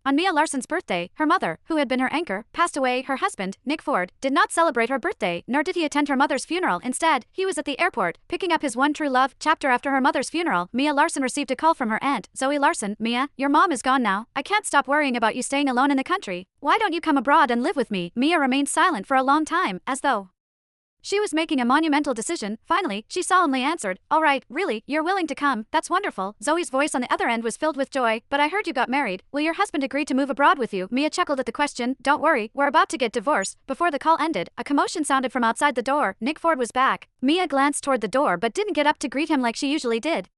On Mia Larson's birthday, her mother, who had been her anchor, passed away. Her husband, Nick Ford, did not celebrate her birthday, nor did he attend her mother's funeral. Instead, he was at the airport, picking up his one true love. Chapter after her mother's funeral, Mia Larson received a call from her aunt, Zoe Larson. Mia, your mom is gone now. I can't stop worrying about you staying alone in the country. Why don't you come abroad and live with me? Mia remained silent for a long time, as though she was making a monumental decision. Finally, she solemnly answered, "All right, really, you're willing to come, that's wonderful." Zoe's voice on the other end was filled with joy. "But I heard you got married. Will your husband agree to move abroad with you?" Mia chuckled at the question. "Don't worry, we're about to get divorced." Before the call ended, a commotion sounded from outside the door. Nick Ford was back. Mia glanced toward the door but didn't get up to greet him like she usually did.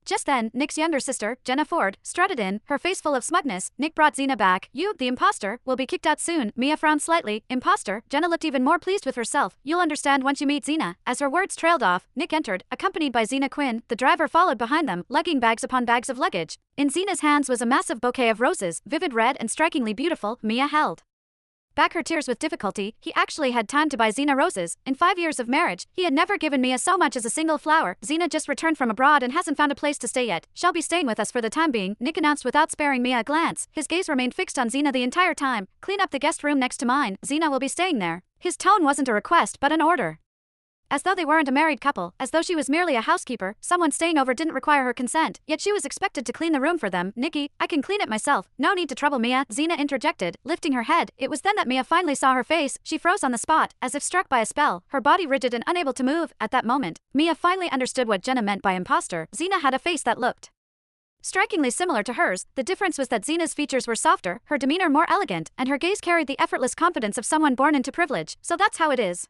Just then, Nick's younger sister, Jenna Ford, strutted in, her face full of smugness. "Nick brought Zena back. You, the imposter, will be kicked out soon." Mia frowned slightly. "Imposter?" Jenna looked even more pleased with herself. "You'll understand once you meet Zena." As her words trailed off, Nick entered, accompanied by Zena Quinn. The driver followed behind them, lugging bags upon bags of luggage. In Zena's hands was a massive bouquet of roses, vivid red and strikingly beautiful. Mia held back her tears with difficulty. He actually had time to buy Zena roses. In 5 years of marriage, he had never given Mia so much as a single flower. "Zena just returned from abroad and hasn't found a place to stay yet. She'll be staying with us for the time being," Nick announced without sparing Mia a glance. His gaze remained fixed on Zena the entire time. "Clean up the guest room next to mine. Zena will be staying there." His tone wasn't a request but an order. As though they weren't a married couple, as though she was merely a housekeeper, someone staying over didn't require her consent, yet she was expected to clean the room for them. "Nikki, I can clean it myself. No need to trouble Mia," Zena interjected, lifting her head. It was then that Mia finally saw her face. She froze on the spot, as if struck by a spell, her body rigid and unable to move. At that moment, Mia finally understood what Jenna meant by imposter. Zena had a face that looked strikingly similar to hers. The difference was that Zena's features were softer, her demeanor more elegant, and her gaze carried the effortless confidence of someone born into privilege. "So that's how it is,"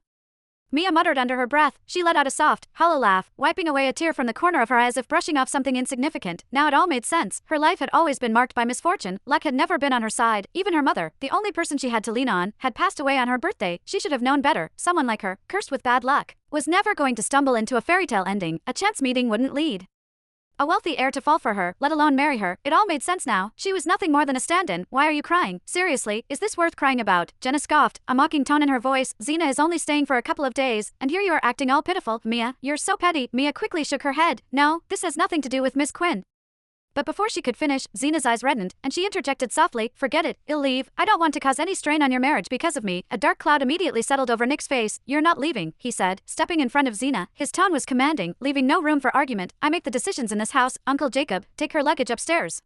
Mia muttered under her breath. She let out a soft, hollow laugh, wiping away a tear from the corner of her eye as if brushing off something insignificant. Now it all made sense. Her life had always been marked by misfortune. Luck had never been on her side. Even her mother, the only person she had to lean on, had passed away on her birthday. She should have known better. Someone like her, cursed with bad luck, was never going to stumble into a fairy tale ending. A chance meeting wouldn't lead a wealthy heir to fall for her, let alone marry her. It all made sense now. She was nothing more than a stand-in. "Why are you crying? Seriously, is this worth crying about?" Jenna scoffed, a mocking tone in her voice. "Zena is only staying for a couple of days, and here you are acting all pitiful." "Mia, you're so petty." Mia quickly shook her head. "No, this has nothing to do with Miss Quinn." But before she could finish, Zena's eyes reddened, and she interjected softly, "Forget it, I'll leave. I don't want to cause any strain on your marriage because of me." A dark cloud immediately settled over Nick's face. "You're not leaving," he said, stepping in front of Zena. His tone was commanding, leaving no room for argument. "I make the decisions in this house. Uncle Jacob, take her luggage upstairs."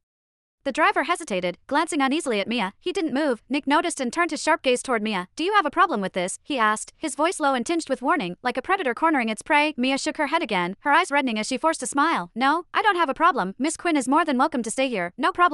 The driver hesitated, glancing uneasily at Mia. He didn't move. Nick noticed and turned his sharp gaze toward Mia. "Do you have a problem with this?" he asked, his voice low and tinged with warning, like a predator cornering its prey. Mia shook her head again, her eyes reddening as she forced a smile. "No, I don't have a problem. Miss Quinn is more than welcome to stay here. No problem."